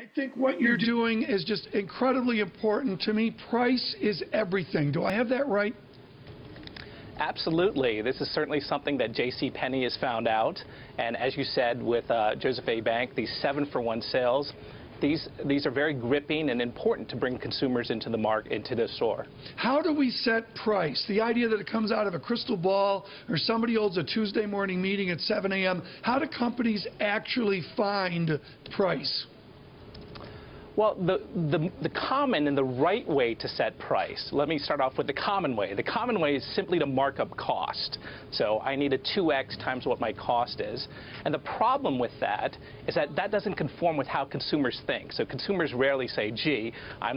I think what you're doing is just incredibly important. To me, price is everything. Do I have that right? Absolutely. This is certainly something that JCPenney has found out. And as you said with Joseph A. Bank, these 7-for-1 sales, these are very gripping and important to bring consumers into the store. How do we set price? The idea that it comes out of a crystal ball or somebody holds a Tuesday morning meeting at 7 a.m. How do companies actually find price? Well, the common and the right way to set price, let me start off with the common way. The common way is simply to mark up cost. So I need a 2x times what my cost is. And the problem with that is that that doesn't conform with how consumers think. So consumers rarely say, gee,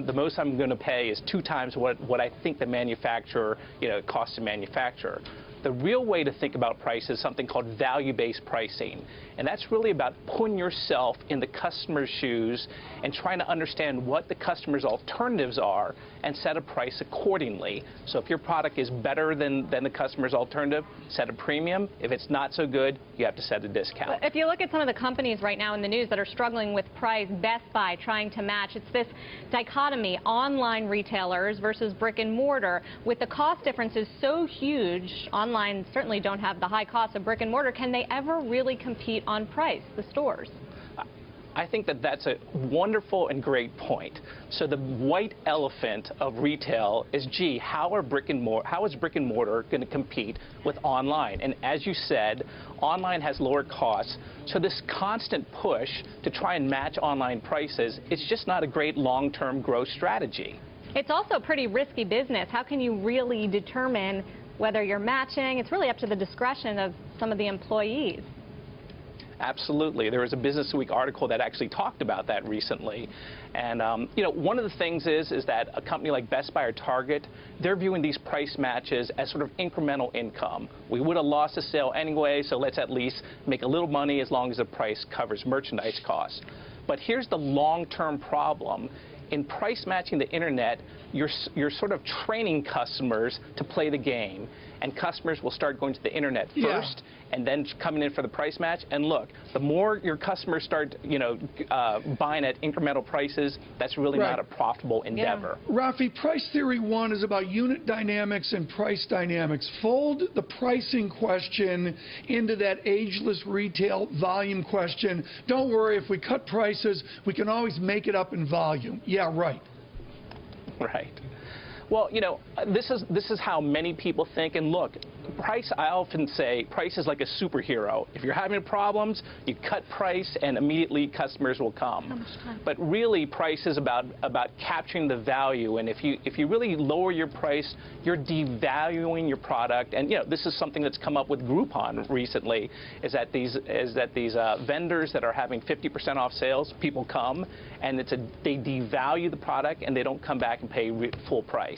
the most I'm going to pay is 2 times what I think the manufacturer, costs to manufacture. The real way to think about price is something called value-based pricing. And that's really about putting yourself in the customer's shoes and trying to understand what the customer's alternatives are and set a price accordingly. So if your product is better than the customer's alternative, set a premium. If it's not so good, you have to set a discount. If you look at some of the companies right now in the news that are struggling with price, Best Buy trying to match, it's this dichotomy, online retailers versus brick and mortar. With the cost differences so huge, online certainly don't have the high cost of brick and mortar. Can they ever really compete on price, the stores? I think that that's a wonderful and great point. So the white elephant of retail is, gee, how is brick and mortar going to compete with online? And as you said, online has lower costs. So this constant push to try and match online prices, it's just not a great long-term growth strategy. It's also a pretty risky business. How can you really determine whether you're matching? It's really up to the discretion of some of the employees. Absolutely. There was a Business Week article that actually talked about that recently. And, one of the things is that a company like Best Buy or Target, they're viewing these price matches as sort of incremental income. We would have lost a sale anyway, so let's at least make a little money as long as the price covers merchandise costs. But here's the long-term problem. In price matching the internet, you're sort of training customers to play the game. And customers will start going to the internet first and then coming in for the price match. And look, the more your customers start, buying at incremental prices, that's really not a profitable endeavor. Yeah. Rafi, price theory 1 is about unit dynamics and price dynamics. Fold the pricing question into that ageless retail volume question. Don't worry, if we cut prices, we can always make it up in volume. Yeah, right. Right. Well, this is how many people think. And look, price, I often say, price is like a superhero. If you're having problems, you cut price and immediately customers will come. But really, price is about capturing the value. And if you really lower your price, you're devaluing your product. And this is something that's come up with Groupon recently, is that these vendors that are having 50% off sales, people come and they devalue the product and they don't come back and pay full price.